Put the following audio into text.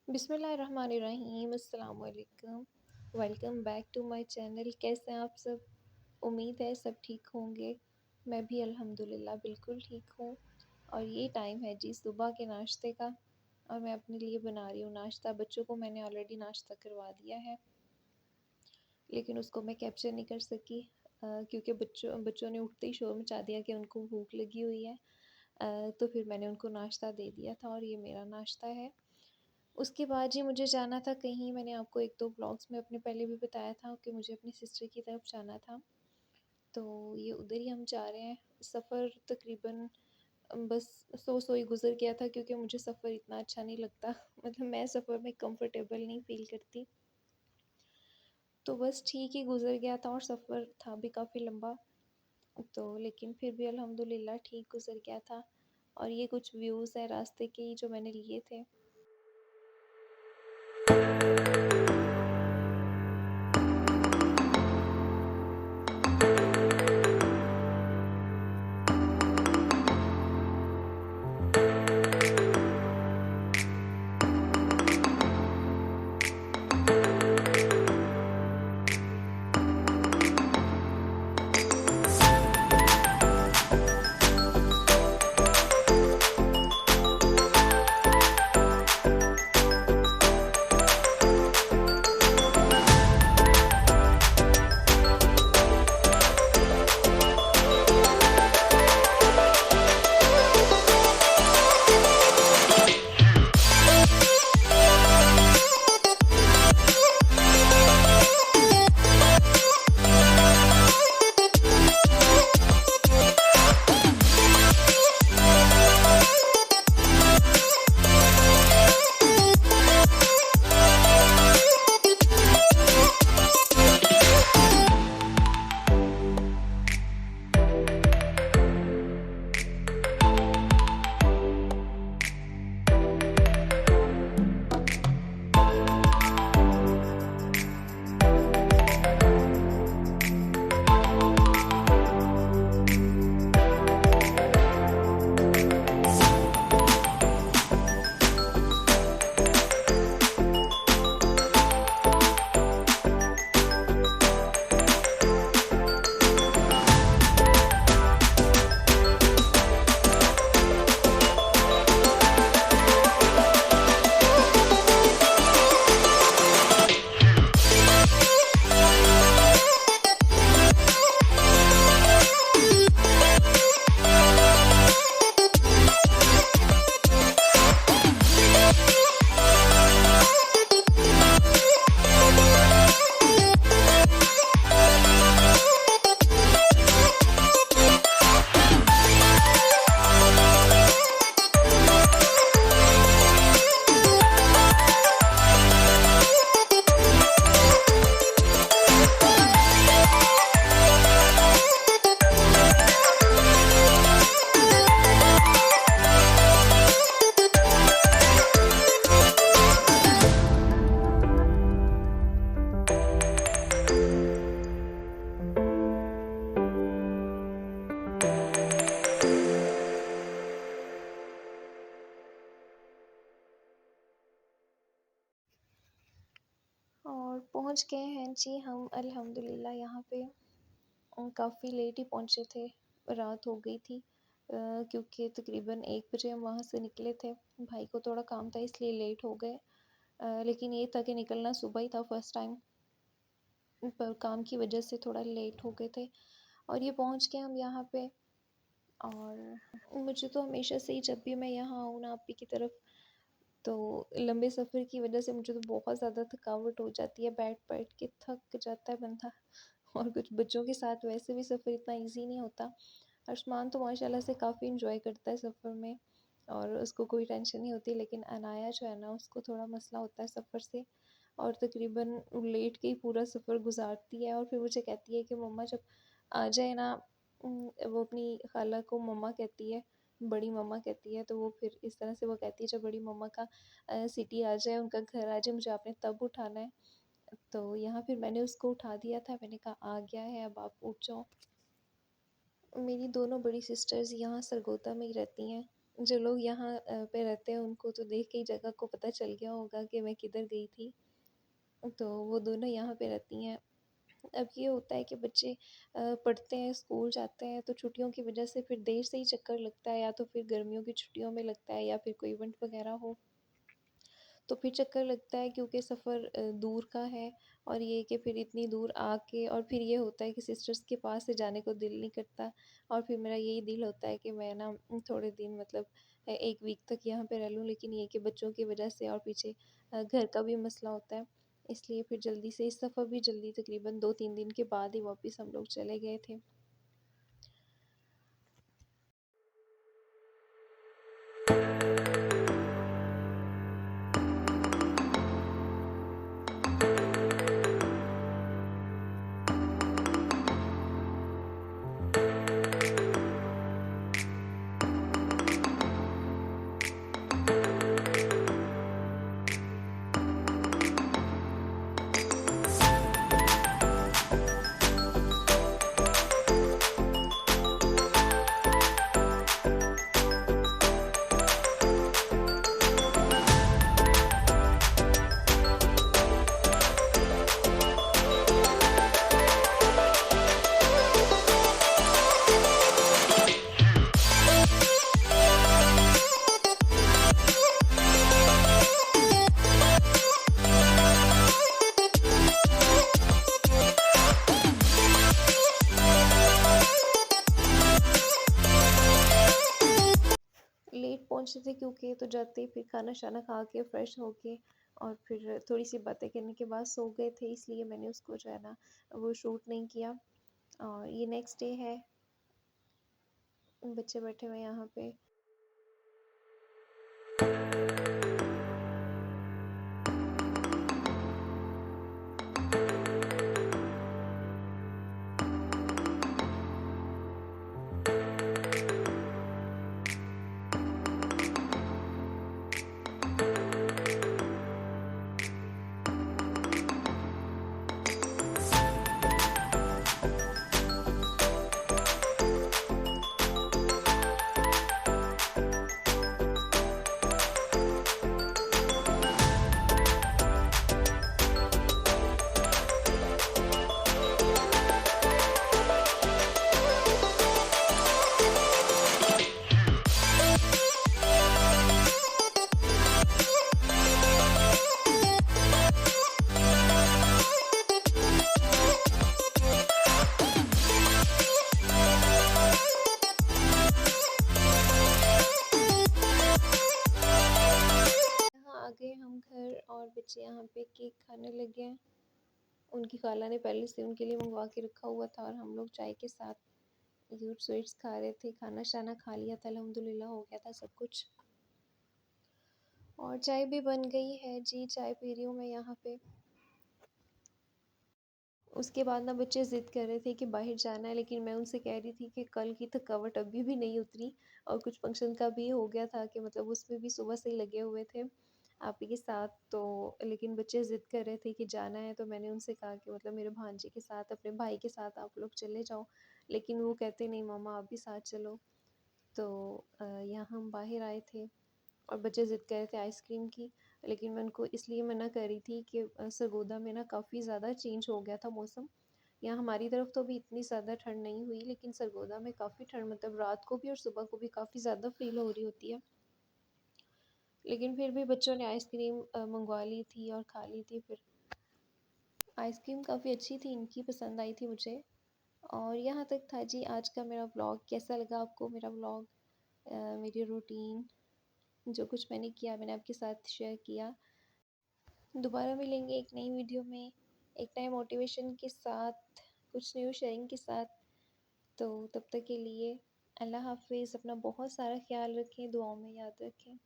बिस्मिल्लाहिर्रहमानिर्रहीम अस्सलाम वालेकुम। Welcome back to my channel. कैसे हैं आप सब? उम्मीद है सब ठीक होंगे। मैं भी अल्हम्दुलिल्लाह बिल्कुल ठीक हूँ। और ये टाइम है जी सुबह के नाश्ते का, और मैं अपने लिए बना रही हूँ नाश्ता। बच्चों को मैंने ऑलरेडी नाश्ता करवा दिया है, लेकिन उसको मैं कैप्चर नहीं कर सकी क्योंकि बच्चों बच्चों ने उठते ही शोर मचा दिया कि उनको भूख लगी हुई है। तो फिर मैंने उनको नाश्ता दे दिया था, और ये मेरा नाश्ता है। उसके बाद जी मुझे जाना था कहीं। मैंने आपको 1-2 ब्लॉग्स में अपने पहले भी बताया था कि मुझे अपनी सिस्टर की तरफ जाना था, तो ये उधर ही हम जा रहे हैं। सफ़र तकरीबन बस सो ही गुज़र गया था, क्योंकि मुझे सफ़र इतना अच्छा नहीं लगता। मतलब मैं सफ़र में कंफर्टेबल नहीं फ़ील करती, तो बस ठीक ही गुज़र गया था। और सफ़र था भी काफ़ी लंबा, तो लेकिन फिर भी अल्हम्दुलिल्लाह ठीक गुज़र गया था। और ये कुछ व्यूज़ हैं रास्ते के जो मैंने लिए थे। और पहुंच गए हैं जी हम अल्हम्दुलिल्लाह यहाँ पे। काफ़ी लेट ही पहुँचे थे, रात हो गई थी। क्योंकि तकरीबन 1 बजे हम वहाँ से निकले थे। भाई को थोड़ा काम था इसलिए लेट हो गए। लेकिन ये था कि निकलना सुबह ही था फर्स्ट टाइम, पर काम की वजह से थोड़ा लेट हो गए थे। और ये पहुँच गए हम यहाँ पे। और मुझे तो हमेशा से ही जब भी मैं यहाँ आऊँ ना आपी की तरफ, तो लंबे सफ़र की वजह से मुझे तो बहुत ज़्यादा थकावट हो जाती है। बैठ-बैठ के थक जाता है बंदा। और कुछ बच्चों के साथ वैसे भी सफ़र इतना ईज़ी नहीं होता। अरसमान तो माशाल्लाह से काफ़ी एंजॉय करता है सफ़र में, और उसको कोई टेंशन नहीं होती। लेकिन अनाया जो है ना, उसको थोड़ा मसला होता है सफ़र से, और तकरीबन लेट के ही पूरा सफ़र गुजारती है। और फिर मुझे कहती है कि मम्मा जब आ जाए ना, वो अपनी खाला को मम्मा कहती है, बड़ी मम्मा कहती है, तो वो फिर इस तरह से वो कहती है जब बड़ी मम्मा का सिटी आ जाए, उनका घर आ जाए, मुझे आपने तब उठाना है। तो यहाँ फिर मैंने उसको उठा दिया था। मैंने कहा आ गया है, अब आप उठ जाओ। मेरी दोनों बड़ी सिस्टर्स यहाँ सरगोदा में ही रहती हैं। जो लोग यहाँ पे रहते हैं उनको तो देख के ही जगह को पता चल गया होगा कि मैं किधर गई थी। तो वो दोनों यहाँ पे रहती हैं। अब ये होता है कि बच्चे पढ़ते हैं, स्कूल जाते हैं, तो छुट्टियों की वजह से फिर देर से ही चक्कर लगता है, या तो फिर गर्मियों की छुट्टियों में लगता है या फिर कोई इवेंट वगैरह हो, तो फिर चक्कर लगता है क्योंकि सफ़र दूर का है। और ये कि फिर इतनी दूर आके और फिर ये होता है कि सिस्टर्स के पास से जाने को दिल नहीं करता, और फिर मेरा यही दिल होता है कि मैं ना थोड़े दिन मतलब 1 वीक तक यहाँ पे रह लूँ, लेकिन ये कि बच्चों की वजह से और पीछे घर का भी मसला होता है, इसलिए फिर जल्दी से इस दफ़ा भी जल्दी तकरीबन 2-3 दिन के बाद ही वापस हम लोग चले गए थे। लेट पहुँचे थे क्योंकि तो जाते ही फिर खाना-शाना खा के फ्रेश होके और फिर थोड़ी-सी बातें करने के बाद सो गए थे, इसलिए मैंने उसको जो है ना वो शूट नहीं किया। और ये नेक्स्ट डे है, बच्चे बैठे हुए हैं यहाँ पे। यहाँ आ गए हम घर और बच्चे यहाँ पे केक खाने लगे हैं। उनकी खाला ने पहले से उनके लिए मंगवा के रखा हुआ था और हम लोग चाय के साथ यूट स्वीट्स खा रहे थे। खाना-शाना खा लिया था, अल्हम्दुलिल्लाह हो गया था सब कुछ। और चाय भी बन गई है जी, चाय पी रही हूँ मैं यहाँ पे। उसके बाद ना बच्चे ज़िद कर रहे थे कि बाहर जाना है, लेकिन मैं उनसे कह रही थी कि कल की थकावट अभी भी नहीं उतरी, और कुछ फंक्शन का भी हो गया था कि मतलब उसमें भी सुबह से ही लगे हुए थे आप ही के साथ। तो लेकिन बच्चे ज़िद कर रहे थे कि जाना है, तो मैंने उनसे कहा कि मतलब मेरे भांजे के साथ, अपने भाई के साथ आप लोग चले जाओ, लेकिन वो कहते नहीं मम्मा आप भी साथ चलो। तो यहाँ हम बाहर आए थे और बच्चे ज़िद कर रहे थे आइसक्रीम की, लेकिन मैं उनको इसलिए मना कर रही थी कि सरगोदा में ना काफ़ी ज़्यादा चेंज हो गया था मौसम। यहाँ हमारी तरफ तो अभी इतनी ज़्यादा ठंड नहीं हुई, लेकिन सरगोदा में काफ़ी ठंड, मतलब रात को भी और सुबह को भी काफ़ी ज़्यादा फ़ील हो रही होती है। लेकिन फिर भी बच्चों ने आइसक्रीम मंगवा ली थी और खा ली थी फिर। आइसक्रीम काफ़ी अच्छी थी, इनकी पसंद आई थी मुझे। और यहाँ तक था जी आज का मेरा व्लॉग। कैसा लगा आपको मेरा व्लॉग? मेरी रूटीन, जो कुछ मैंने किया मैंने आपके साथ शेयर किया। दोबारा मिलेंगे एक नई वीडियो में, एक नए मोटिवेशन के साथ, कुछ न्यू शेयरिंग के साथ। तो तब तक के लिए अल्लाह हाफ़िज़। अपना बहुत सारा ख़्याल रखें, दुआओं में याद रखें।